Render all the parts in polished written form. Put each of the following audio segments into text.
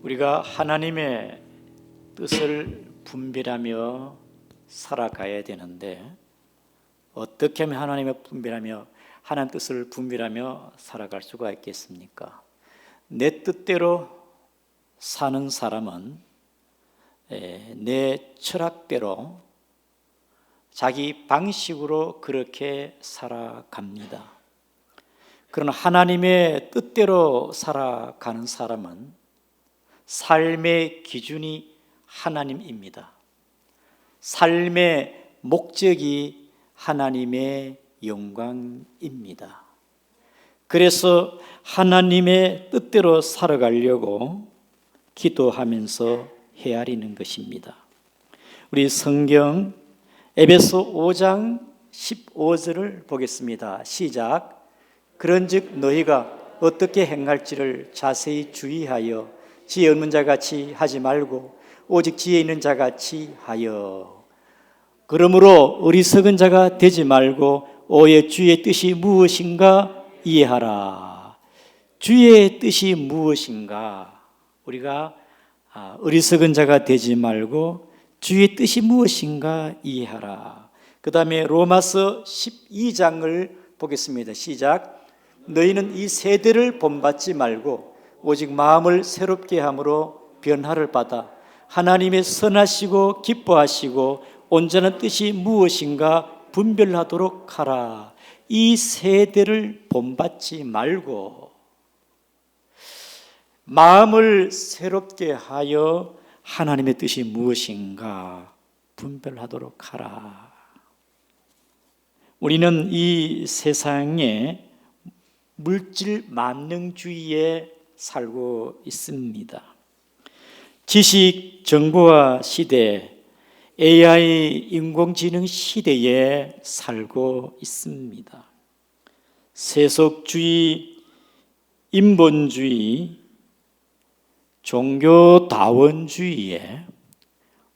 우리가 하나님의 뜻을 분별하며 살아가야 되는데 어떻게 하면 하나님 뜻을 분별하며 살아갈 수가 있겠습니까? 내 뜻대로 사는 사람은 내 철학대로 자기 방식으로 그렇게 살아갑니다. 그러나 하나님의 뜻대로 살아가는 사람은 삶의 기준이 하나님입니다. 삶의 목적이 하나님의 영광입니다. 그래서 하나님의 뜻대로 살아가려고 기도하면서 헤아리는 것입니다. 우리 성경 에베소 5장 15절을 보겠습니다. 시작. 그런즉 너희가 어떻게 행할지를 자세히 주의하여 지혜 없는 자같이 하지 말고 오직 지혜 있는 자같이 하여. 그러므로 어리석은 자가 되지 말고 오해 주의 뜻이 무엇인가 이해하라. 주의 뜻이 무엇인가? 우리가 어리석은 자가 되지 말고 주의 뜻이 무엇인가 이해하라. 그 다음에 로마서 12장을 보겠습니다. 시작. 너희는 이 세대를 본받지 말고 오직 마음을 새롭게 함으로 변화를 받아 하나님의 선하시고 기뻐하시고 온전한 뜻이 무엇인가 분별하도록 하라. 이 세대를 본받지 말고 마음을 새롭게 하여 하나님의 뜻이 무엇인가 분별하도록 하라. 우리는 이 세상에 물질 만능주의에 살고 있습니다. 지식 정보화 시대, AI 인공지능 시대에 살고 있습니다. 세속주의, 인본주의, 종교다원주의에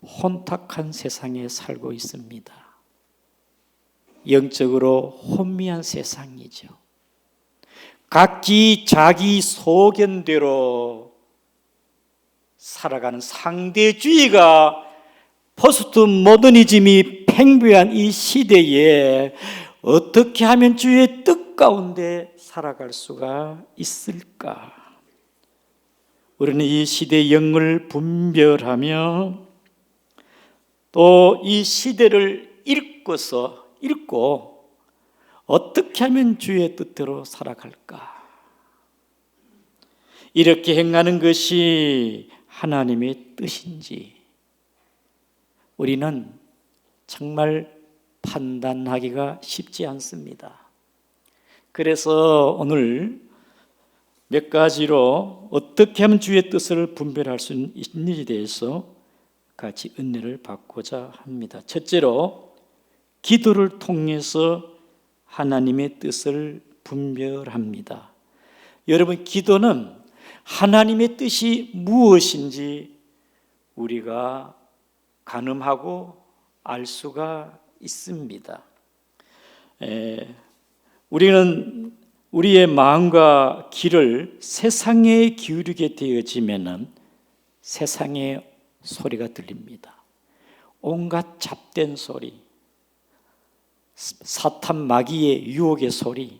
혼탁한 세상에 살고 있습니다. 영적으로 혼미한 세상이죠. 각기 자기 소견대로 살아가는 상대주의가 포스트 모더니즘이 팽배한 이 시대에 어떻게 하면 주의 뜻 가운데 살아갈 수가 있을까? 우리는 이 시대의 영을 분별하며 또 이 시대를 읽고 어떻게 하면 주의 뜻대로 살아갈까? 이렇게 행하는 것이 하나님의 뜻인지 우리는 정말 판단하기가 쉽지 않습니다. 그래서 오늘 몇 가지로 어떻게 하면 주의 뜻을 분별할 수 있는지에 대해서 같이 은혜를 받고자 합니다. 첫째로 기도를 통해서 하나님의 뜻을 분별합니다. 여러분, 기도는 하나님의 뜻이 무엇인지 우리가 가늠하고 알 수가 있습니다. 우리는 우리의 마음과 귀를 세상에 기울이게 되어지면은 세상의 소리가 들립니다. 온갖 잡된 소리, 사탄 마귀의 유혹의 소리,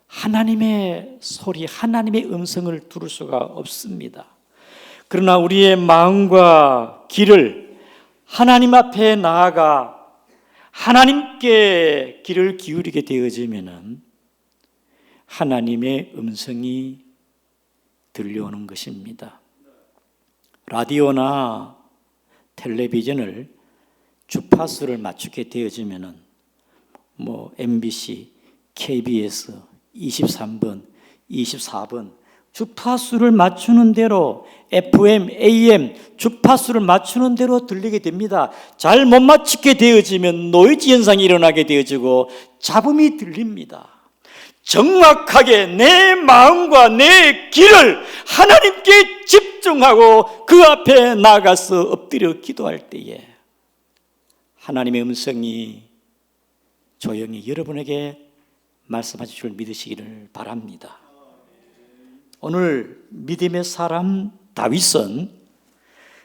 하나님의 소리, 하나님의 음성을 들을 수가 없습니다. 그러나 우리의 마음과 귀를 하나님 앞에 나아가 하나님께 귀를 기울이게 되어지면은 하나님의 음성이 들려오는 것입니다. 라디오나 텔레비전을 주파수를 맞추게 되어지면은 MBC, KBS 23번, 24번 주파수를 맞추는 대로 FM, AM 주파수를 맞추는 대로 들리게 됩니다. 잘 못 맞추게 되어지면 노이즈 현상이 일어나게 되어지고 잡음이 들립니다. 정확하게 내 마음과 내 귀를 하나님께 집중하고 그 앞에 나가서 엎드려 기도할 때에 하나님의 음성이 조용히 여러분에게 말씀하실 줄 믿으시기를 바랍니다. 오늘 믿음의 사람 다윗은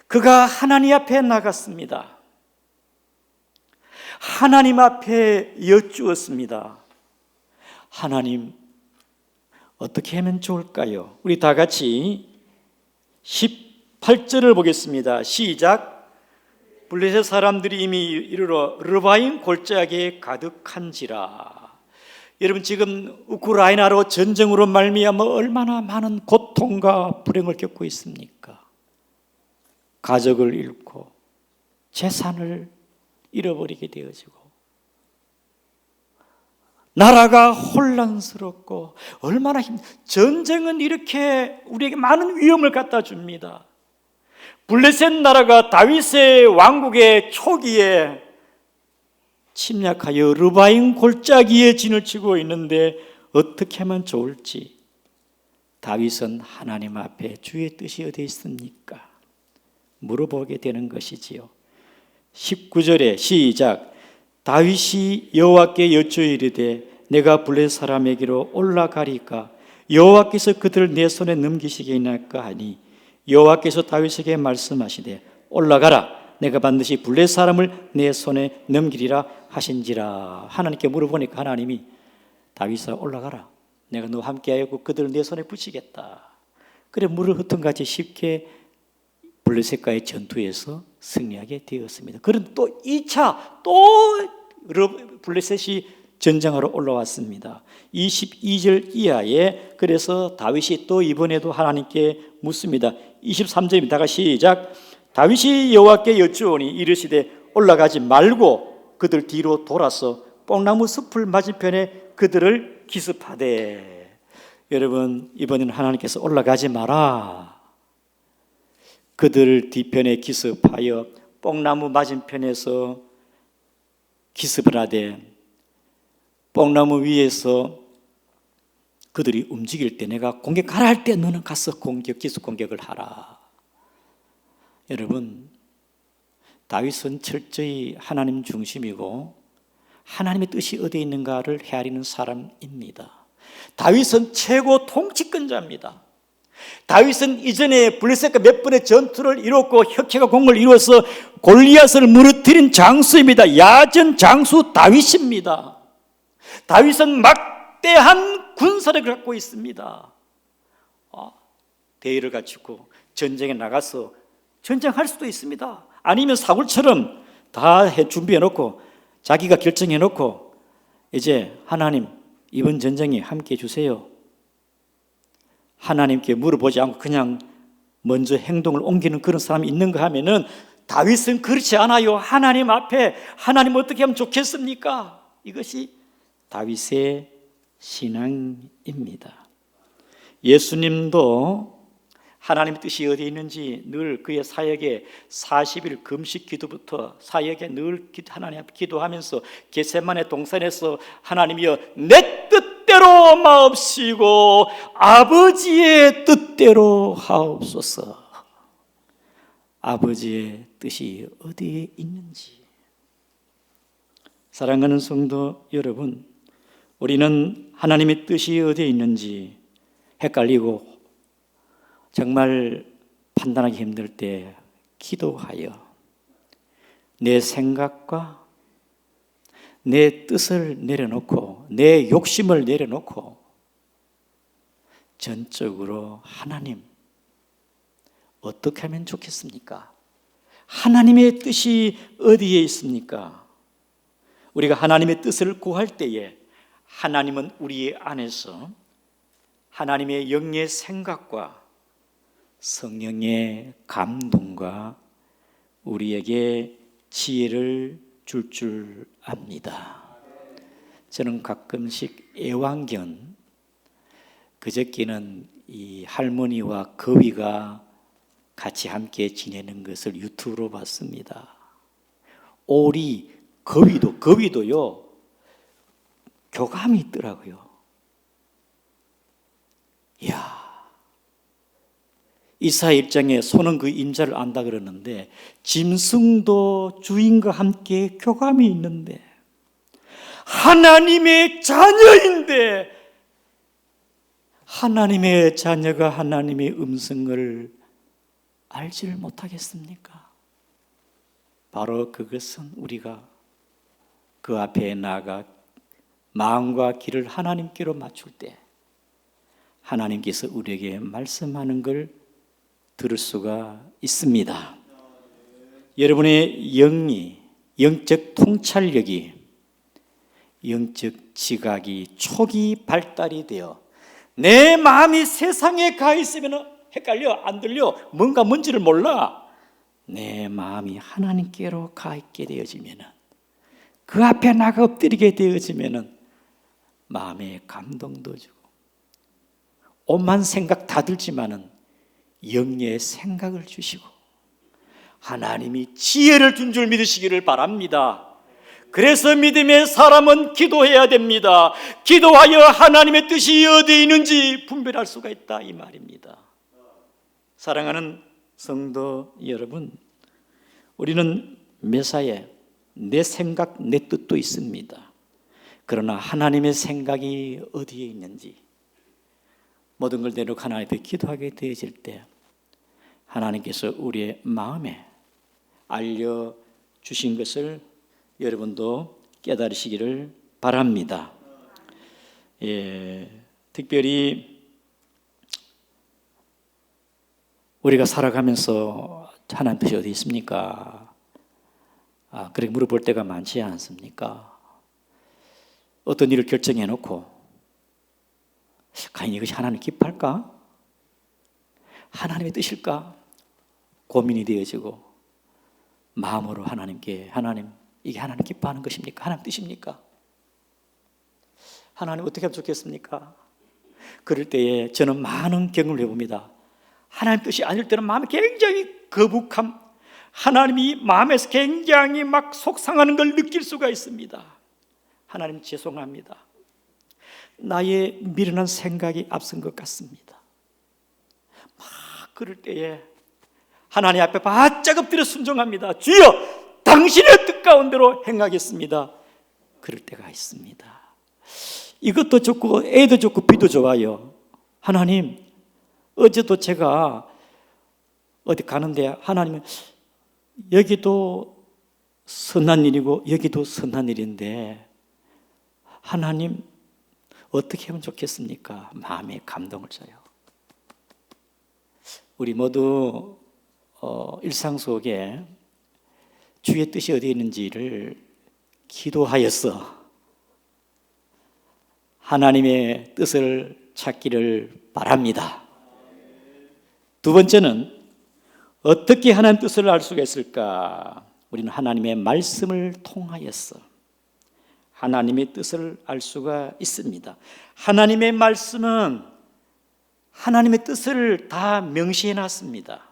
그가 하나님 앞에 나갔습니다. 하나님 앞에 여쭈었습니다. 하나님, 어떻게 하면 좋을까요? 우리 다 같이 18절을 보겠습니다. 시작. 블레셋 사람들이 이미 이르러 르바임 골짜기에 가득한지라. 여러분, 지금 우크라이나로 전쟁으로 말미암아 얼마나 많은 고통과 불행을 겪고 있습니까? 가족을 잃고 재산을 잃어버리게 되어지고 나라가 혼란스럽고 얼마나 전쟁은 이렇게 우리에게 많은 위험을 갖다 줍니다. 블레셋 나라가 다윗의 왕국의 초기에 침략하여 르바임 골짜기에 진을 치고 있는데 어떻게 하면 좋을지 다윗은 하나님 앞에 주의 뜻이 어디 있습니까? 물어보게 되는 것이지요. 19절에 시작. 다윗이 여호와께 여쭈어 이르되 내가 블레셋 사람에게로 올라가리까 여호와께서 그들을 내 손에 넘기시겠나이까 하니 여호와께서 다윗에게 말씀하시되 올라가라 내가 반드시 블레셋 사람을 내 손에 넘기리라 하신지라. 하나님께 물어보니까 하나님이 다윗아 올라가라 내가 너와 함께하였고 그들을 내 손에 붙이겠다. 그래 물을 흩은같이 쉽게 블레셋과의 전투에서 승리하게 되었습니다. 그런데 또 2차 또 블레셋이 전쟁하러 올라왔습니다. 22절 이하에 그래서 다윗이 또 이번에도 하나님께 묻습니다. 23절입니다. 시작. 다윗이 여호와께 여쭈오니 이르시되 올라가지 말고 그들 뒤로 돌아서 뽕나무 숲을 맞은편에 그들을 기습하되. 여러분, 이번에는 하나님께서 올라가지 마라. 그들 뒤편에 기습하여 뽕나무 맞은편에서 기습을 하되 뽕나무 위에서 그들이 움직일 때 내가 공격하라 할 때 너는 가서 기습 공격을 하라. 여러분, 다윗은 철저히 하나님 중심이고 하나님의 뜻이 어디에 있는가를 헤아리는 사람입니다. 다윗은 최고 통치권자입니다. 다윗은 이전에 블레셋과 몇 번의 전투를 이뤘고 혁회가 공을 이루어서 골리앗을 무너뜨린 장수입니다. 야전 장수 다윗입니다. 다윗은 막대한 군사력을 갖고 있습니다. 대의를 갖추고 전쟁에 나가서 전쟁할 수도 있습니다. 아니면 사울처럼 다 준비해 놓고 자기가 결정해 놓고 이제 하나님 이번 전쟁에 함께 해주세요. 하나님께 물어보지 않고 그냥 먼저 행동을 옮기는 그런 사람이 있는가 하면은 다윗은 그렇지 않아요. 하나님 앞에 하나님 어떻게 하면 좋겠습니까? 이것이 다윗의 신앙입니다. 예수님도 하나님의 뜻이 어디에 있는지 늘 그의 사역에 40일 금식 기도부터 사역에 늘 하나님 앞에 기도하면서 겟세마네 동산에서 하나님이여 내 뜻대로 마옵시고 아버지의 뜻대로 하옵소서. 아버지의 뜻이 어디에 있는지. 사랑하는 성도 여러분, 우리는 하나님의 뜻이 어디에 있는지 헷갈리고 정말 판단하기 힘들 때 기도하여 내 생각과 내 뜻을 내려놓고 내 욕심을 내려놓고 전적으로 하나님 어떻게 하면 좋겠습니까? 하나님의 뜻이 어디에 있습니까? 우리가 하나님의 뜻을 구할 때에 하나님은 우리 안에서 하나님의 영의 생각과 성령의 감동과 우리에게 지혜를 줄 압니다. 저는 가끔씩 애완견, 그저께는 이 할머니와 거위가 같이 함께 지내는 것을 유튜브로 봤습니다. 오리, 거위도요 교감이 있더라고요. 이야, 이사 1장에 소는 그 임자를 안다 그러는데 짐승도 주인과 함께 교감이 있는데 하나님의 자녀인데 하나님의 자녀가 하나님의 음성을 알지를 못하겠습니까? 바로 그것은 우리가 그 앞에 나아가 마음과 길을 하나님께로 맞출 때 하나님께서 우리에게 말씀하는 걸 들을 수가 있습니다. 여러분의 영이, 영적 통찰력이, 영적 지각이 초기 발달이 되어 내 마음이 세상에 가 있으면 헷갈려, 안 들려, 뭔지를 몰라. 내 마음이 하나님께로 가 있게 되어지면, 그 앞에 나가 엎드리게 되어지면 마음에 감동도 주고 오만 생각 다 들지만은 영의 생각을 주시고 하나님이 지혜를 준 줄 믿으시기를 바랍니다. 그래서 믿음의 사람은 기도해야 됩니다. 기도하여 하나님의 뜻이 어디에 있는지 분별할 수가 있다, 이 말입니다. 사랑하는 성도 여러분, 우리는 매사에 내 생각, 내 뜻도 있습니다. 그러나 하나님의 생각이 어디에 있는지 모든 걸 내놓고 하나님 앞에 기도하게 되어질 때 하나님께서 우리의 마음에 알려주신 것을 여러분도 깨달으시기를 바랍니다. 특별히 우리가 살아가면서 하나님 뜻이 어디 있습니까? 그렇게 물어볼 때가 많지 않습니까? 어떤 일을 결정해 놓고 과연 이것이 하나님 기뻐할까? 하나님의 뜻일까? 고민이 되어지고 마음으로 하나님께, 하나님, 이게 하나님 기뻐하는 것입니까? 하나님 뜻입니까? 하나님 어떻게 하면 좋겠습니까? 그럴 때에 저는 많은 경험을 해봅니다. 하나님 뜻이 아닐 때는 마음에 굉장히 거북함, 하나님이 마음에서 굉장히 막 속상하는 걸 느낄 수가 있습니다. 하나님 죄송합니다. 나의 미련한 생각이 앞선 것 같습니다. 막 그럴 때에 하나님 앞에 바짝 엎드려 순종합니다. 주여, 당신의 뜻 가운데로 행하겠습니다. 그럴 때가 있습니다. 이것도 좋고 애도 좋고 비도 좋아요. 하나님, 어제도 제가 어디 가는데 하나님은 여기도 선한 일이고 여기도 선한 일인데 하나님 어떻게 하면 좋겠습니까? 마음에 감동을 줘요. 우리 모두 일상 속에 주의 뜻이 어디에 있는지를 기도하여서 하나님의 뜻을 찾기를 바랍니다. 두 번째는 어떻게 하나님 뜻을 알 수가 있을까? 우리는 하나님의 말씀을 통하여서 하나님의 뜻을 알 수가 있습니다. 하나님의 말씀은 하나님의 뜻을 다 명시해 놨습니다.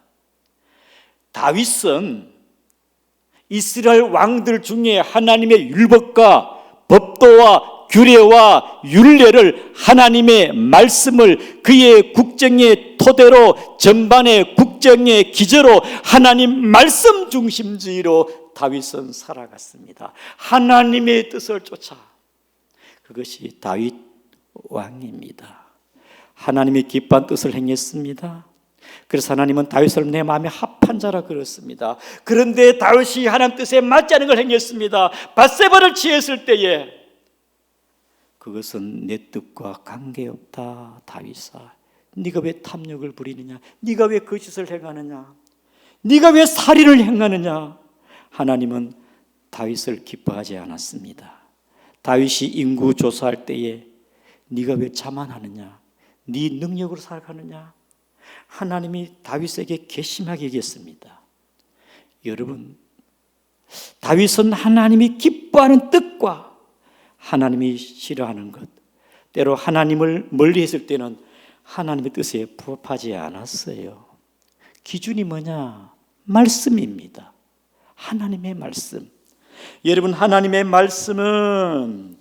다윗은 이스라엘 왕들 중에 하나님의 율법과 법도와 규례와 율례를, 하나님의 말씀을 그의 국정의 토대로, 전반의 국정의 기저로 하나님 말씀 중심주의로 다윗은 살아갔습니다. 하나님의 뜻을 쫓아. 그것이 다윗 왕입니다. 하나님의 기뻐한 뜻을 행했습니다. 그래서 하나님은 다윗을 내 마음에 합한 자라 그랬습니다. 그런데 다윗이 하나님 뜻에 맞지 않은 걸 행했습니다. 밧세바를 취했을 때에 그것은 내 뜻과 관계없다. 다윗아, 네가 왜 탐욕을 부리느냐? 네가 왜 거짓을 행하느냐? 네가 왜 살인을 행하느냐? 하나님은 다윗을 기뻐하지 않았습니다. 다윗이 인구 조사할 때에 네가 왜 자만하느냐? 네 능력으로 살아가느냐? 하나님이 다윗에게 괘씸하게 얘기했습니다. 여러분, 다윗은 하나님이 기뻐하는 뜻과 하나님이 싫어하는 것, 때로 하나님을 멀리했을 때는 하나님의 뜻에 부합하지 않았어요. 기준이 뭐냐? 말씀입니다. 하나님의 말씀. 여러분, 하나님의 말씀은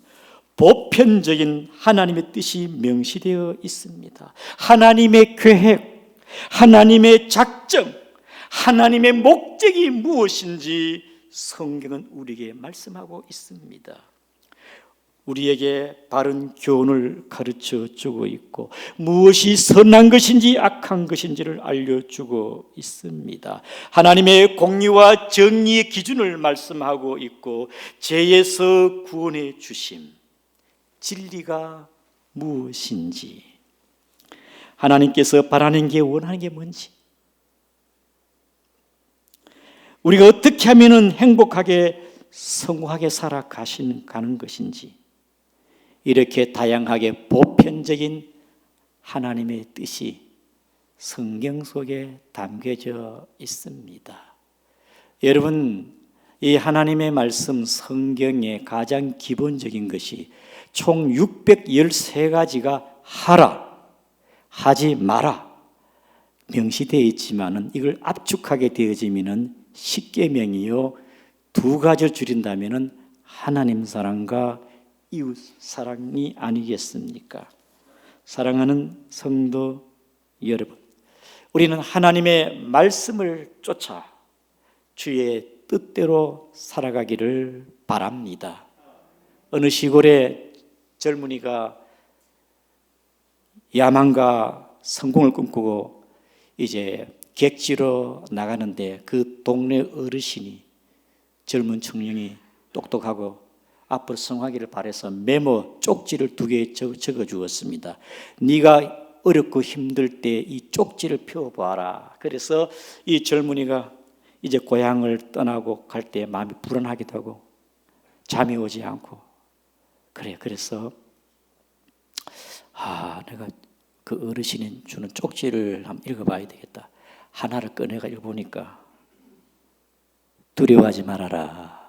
보편적인 하나님의 뜻이 명시되어 있습니다. 하나님의 계획, 하나님의 작정, 하나님의 목적이 무엇인지 성경은 우리에게 말씀하고 있습니다. 우리에게 바른 교훈을 가르쳐 주고 있고 무엇이 선한 것인지 악한 것인지를 알려주고 있습니다. 하나님의 공의와 정의의 기준을 말씀하고 있고 죄에서 구원해 주심, 진리가 무엇인지, 하나님께서 바라는 게 원하는 게 뭔지, 우리가 어떻게 하면 행복하게 성공하게 살아가는 것인지, 이렇게 다양하게 보편적인 하나님의 뜻이 성경 속에 담겨져 있습니다. 여러분, 이 하나님의 말씀 성경의 가장 기본적인 것이 총 613가지가 하라, 하지 마라 명시되어 있지만은 이걸 압축하게 되어지면은 10계명이요, 두 가지를 줄인다면은 하나님 사랑과 이웃 사랑이 아니겠습니까? 사랑하는 성도 여러분, 우리는 하나님의 말씀을 쫓아 주의 뜻대로 살아가기를 바랍니다. 어느 시골의 젊은이가 야망과 성공을 꿈꾸고 이제 객지로 나가는데 그 동네 어르신이, 젊은 청년이 똑똑하고 앞으로 성하기를 바라서 메모 쪽지를 2개 적어 주었습니다. 네가 어렵고 힘들 때 이 쪽지를 펴보아라. 그래서 이 젊은이가 이제 고향을 떠나고 갈 때 마음이 불안하기도 하고 잠이 오지 않고 그래서 내가 그 어르신이 주는 쪽지를 한번 읽어봐야 되겠다. 하나를 꺼내가 읽어보니까 두려워하지 말아라.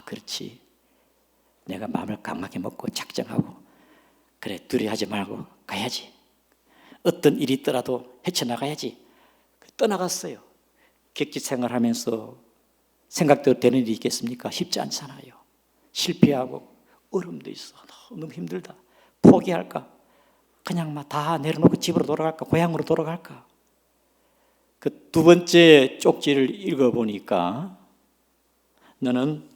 그렇지. 내가 마음을 강하게 먹고 작정하고 그래, 두려워하지 말고 가야지. 어떤 일이 있더라도 헤쳐나가야지. 떠나갔어요. 객지 생활하면서 생각대로 되는 일이 있겠습니까? 쉽지 않잖아요. 실패하고 어려움도 있어. 너무 힘들다. 포기할까? 그냥 막 다 내려놓고 집으로 돌아갈까? 고향으로 돌아갈까? 그 2번째 쪽지를 읽어보니까 너는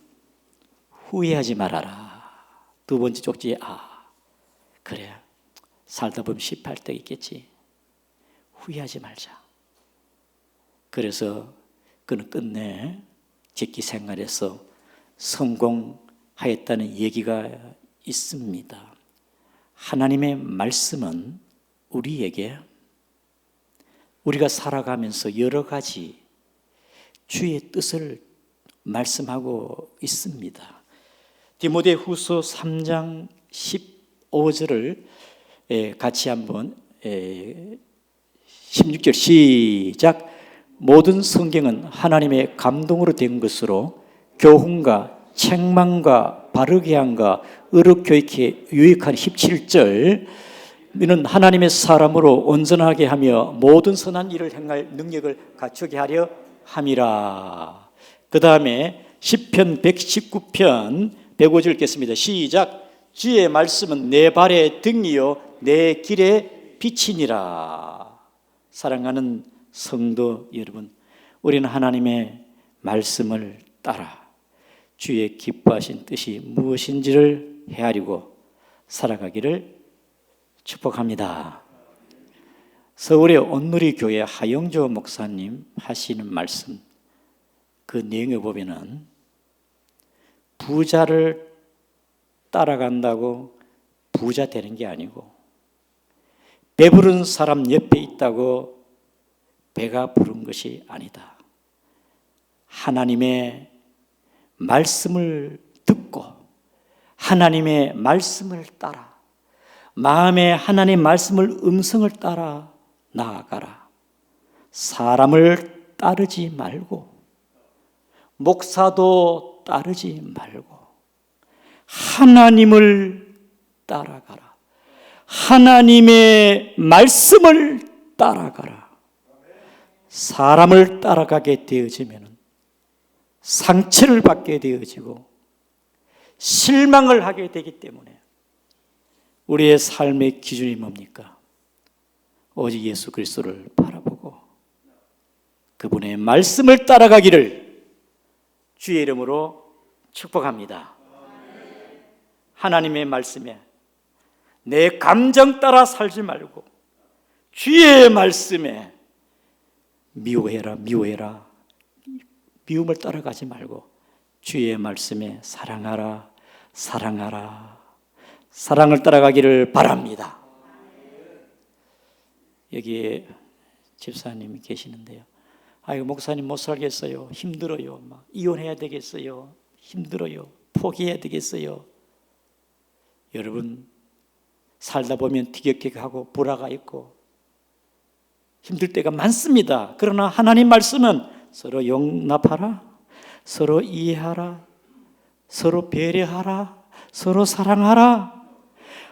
후회하지 말아라. 2번째 쪽지에 그래, 살다 보면 실패할 때가 있겠지. 후회하지 말자. 그래서 그는 끝내 직기 생활에서 성공하였다는 얘기가 있습니다. 하나님의 말씀은 우리에게 우리가 살아가면서 여러 가지 주의 뜻을 말씀하고 있습니다. 디모데후서 3장 15절을 같이 한번 16절 시작. 모든 성경은 하나님의 감동으로 된 것으로 교훈과 책망과 바르게 함과 의로 교육에 유익한 17절. 너는 하나님의 사람으로 온전하게 하며 모든 선한 일을 행할 능력을 갖추게 하려 함이라. 그 다음에 시편 119편 105절 읽겠습니다. 시작. 주의 말씀은 내 발의 등이요 내 길의 빛이니라. 사랑하는 성도 여러분, 우리는 하나님의 말씀을 따라 주의 기뻐하신 뜻이 무엇인지를 헤아리고 살아가기를 축복합니다. 서울의 온누리 교회 하영조 목사님 하시는 말씀, 그 내용에 보면은 부자를 따라간다고 부자 되는 게 아니고 배부른 사람 옆에 있다고 배가 부른 것이 아니다. 하나님의 말씀을 듣고 하나님의 말씀을 따라 마음에 하나님의 말씀을 음성을 따라 나아가라. 사람을 따르지 말고 목사도 따르지 말고 하나님을 따라가라. 하나님의 말씀을 따라가라. 사람을 따라가게 되어지면 상처를 받게 되어지고 실망을 하게 되기 때문에 우리의 삶의 기준이 뭡니까? 오직 예수 그리스도를 바라보고 그분의 말씀을 따라가기를 주의 이름으로 축복합니다. 하나님의 말씀에 내 감정 따라 살지 말고 주의 말씀에 미워해라, 미워해라. 미움을 따라가지 말고 주의 말씀에 사랑하라, 사랑하라. 사랑을 따라가기를 바랍니다. 여기에 집사님이 계시는데요. 아이고 목사님 못 살겠어요. 힘들어요. 막 이혼해야 되겠어요. 힘들어요. 포기해야 되겠어요. 여러분 살다 보면 티격태격하고 불화가 있고 힘들 때가 많습니다. 그러나 하나님 말씀은 서로 용납하라, 서로 이해하라, 서로 배려하라, 서로 사랑하라.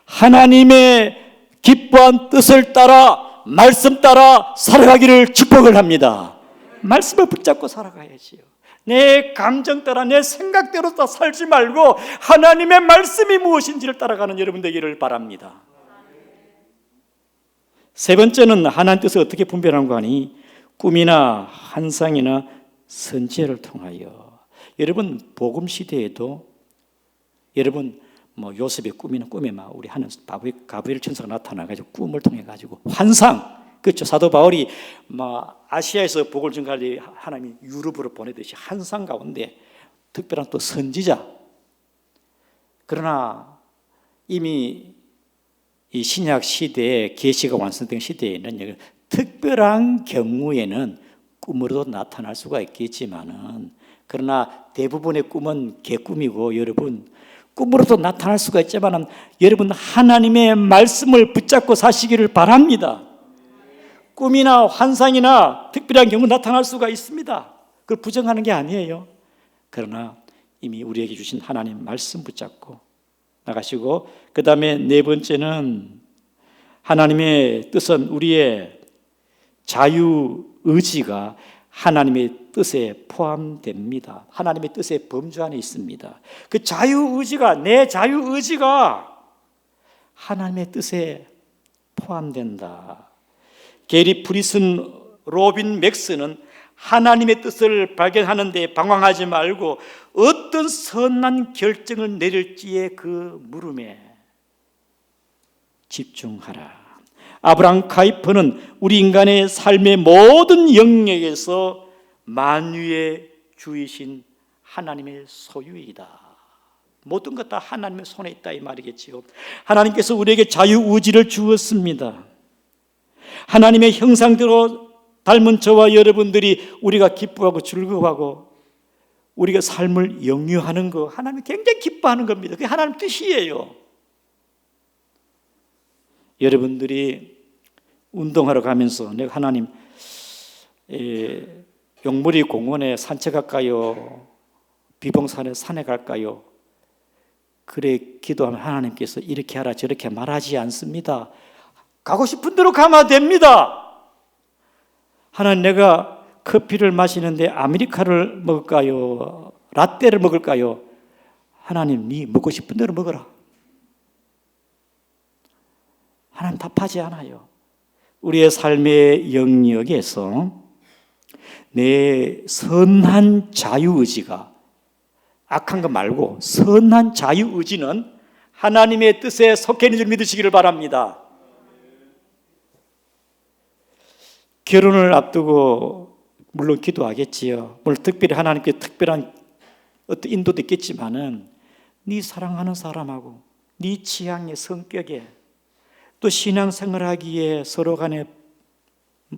하나님의 기뻐한 뜻을 따라 말씀 따라 살아가기를 축복을 합니다. 말씀을 붙잡고 살아가야지요. 내 감정 따라 내 생각대로 다 살지 말고 하나님의 말씀이 무엇인지를 따라가는 여러분 되기를 바랍니다. 세 번째는 하나님 뜻을 어떻게 분별하는가 하니 꿈이나 환상이나 선지자를 통하여. 여러분 복음 시대에도 여러분 요셉의 꿈이나 꿈에 막 우리 하는 가브리엘 천사가 나타나가지고 꿈을 통해 가지고 환상, 그렇죠. 사도 바울이 아시아에서 복을 전가할 하나님이 유럽으로 보내듯이 환상 가운데 특별한 또 선지자. 그러나 이미 이 신약 시대에 계시가 완성된 시대에는 특별한 경우에는 꿈으로도 나타날 수가 있겠지만은 그러나 대부분의 꿈은 개꿈이고 여러분 꿈으로도 나타날 수가 있지만은 여러분 하나님의 말씀을 붙잡고 사시기를 바랍니다. 꿈이나 환상이나 특별한 경우 나타날 수가 있습니다. 그걸 부정하는 게 아니에요. 그러나 이미 우리에게 주신 하나님 말씀 붙잡고 나가시고 그 다음에 네 번째는 하나님의 뜻은 우리의 자유의지가 하나님의 뜻에 포함됩니다. 하나님의 뜻의 범주 안에 있습니다. 그 자유의지가 내 자유의지가 하나님의 뜻에 포함된다. 게리 프리슨 로빈 맥스는 하나님의 뜻을 발견하는데 방황하지 말고 어떤 선한 결정을 내릴지에 그 물음에 집중하라. 아브라함 카이퍼는 우리 인간의 삶의 모든 영역에서 만유의 주이신 하나님의 소유이다. 모든 것 다 하나님의 손에 있다 이 말이겠지요. 하나님께서 우리에게 자유의지를 주었습니다. 하나님의 형상대로 닮은 저와 여러분들이 우리가 기뻐하고 즐거워하고 우리가 삶을 영유하는 거 하나님이 굉장히 기뻐하는 겁니다. 그게 하나님 뜻이에요. 여러분들이 운동하러 가면서 내가 하나님 용머리 공원에 산책할까요? 비봉산에 산에 갈까요? 그래 기도하면 하나님께서 이렇게 하라 저렇게 말하지 않습니다. 가고 싶은 대로 가면 됩니다. 하나님 내가 커피를 마시는데 아메리카노를 먹을까요? 라떼를 먹을까요? 하나님 네 먹고 싶은 대로 먹어라. 하나님 답하지 않아요. 우리의 삶의 영역에서 내 선한 자유의지가 악한 거 말고 선한 자유의지는 하나님의 뜻에 속해 있는 줄 믿으시기를 바랍니다. 결혼을 앞두고 물론 기도하겠지요. 물론 특별히 하나님께 특별한 어떤 인도도 있겠지만은 네 사랑하는 사람하고 네 취향의 성격에 또 신앙생활하기에 서로 간에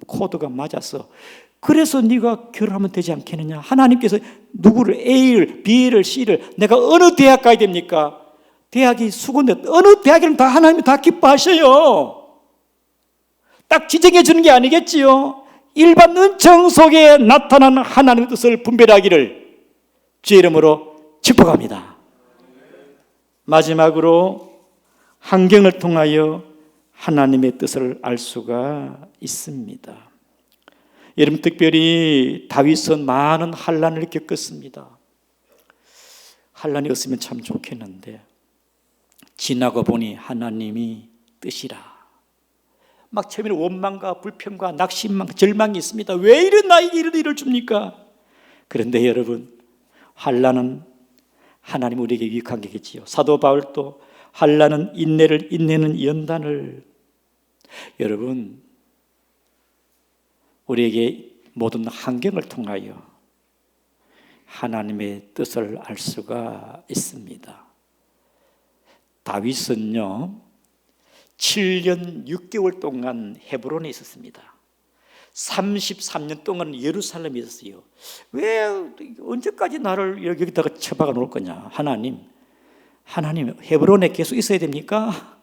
코드가 맞아서 그래서 네가 결혼하면 되지 않겠느냐. 하나님께서 누구를 A를 B를 C를 내가 어느 대학 가야 됩니까? 대학이 수건데 어느 대학이든 다 하나님이 다 기뻐하셔요. 딱 지정해 주는 게 아니겠지요. 일반 은총 속에 나타나는 하나님의 뜻을 분별하기를 주의 이름으로 축복합니다. 마지막으로 환경을 통하여 하나님의 뜻을 알 수가 있습니다. 여러분 특별히 다윗은 많은 환난을 겪었습니다. 환난이 없으면 참 좋겠는데 지나고 보니 하나님이 뜻이라. 막 처음에는 원망과 불평과 낙심과 절망이 있습니다. 왜 이런 나에게 이런 일을 줍니까? 그런데 여러분 환난은 하나님 우리에게 유익한 게겠지요. 사도 바울도 환난은 인내를, 인내는 연단을. 여러분, 우리에게 모든 환경을 통하여 하나님의 뜻을 알 수가 있습니다. 다윗은요 7년 6개월 동안 헤브론에 있었습니다. 33년 동안 예루살렘에 있었어요. 왜 언제까지 나를 여기다가 처박아 놓을 거냐? 하나님 헤브론에 계속 있어야 됩니까?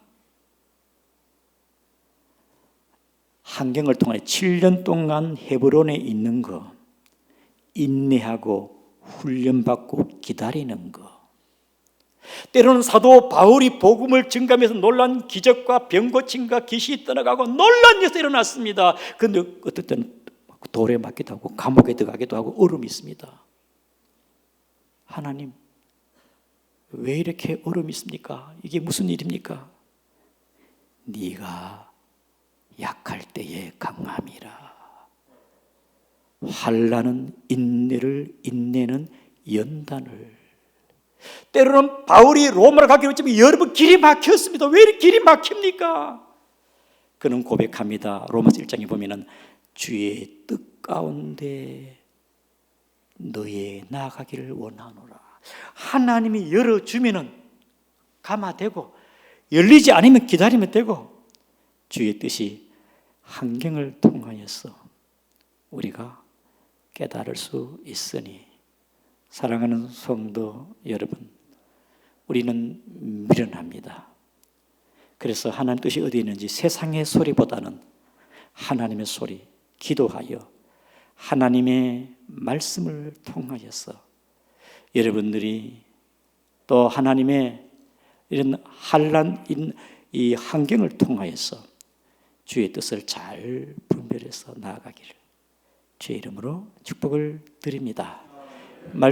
환경을 통해 7년 동안 헤브론에 있는 거, 인내하고 훈련받고 기다리는 거. 때로는 사도 바울이 복음을 증가하면서 놀란 기적과 병고침과 귀신이 떠나가고 놀란 일이 일어났습니다. 그런데 어떨 때는 돌에 맞기도 하고 감옥에 들어가기도 하고 얼음이 있습니다. 하나님, 왜 이렇게 얼음이 있습니까? 이게 무슨 일입니까? 네가 약할 때에 강함이라. 환난은 인내를, 인내는 연단을. 때로는 바울이 로마로 가기로 했지만 여러분 길이 막혔습니다. 왜 이렇게 길이 막힙니까? 그는 고백합니다. 로마서 1장에 보면은 주의 뜻 가운데 너의 나아가기를 원하노라. 하나님이 열어주면은 감화되고 열리지 않으면 기다리면 되고 주의 뜻이 환경을 통하여서 우리가 깨달을 수 있으니 사랑하는 성도 여러분, 우리는 미련합니다. 그래서 하나님 뜻이 어디 있는지 세상의 소리보다는 하나님의 소리, 기도하여 하나님의 말씀을 통하여서 여러분들이 또 하나님의 이런 환난인 이 환경을 통하여서 주의 뜻을 잘 분별해서 나아가기를 주의 이름으로 축복을 드립니다.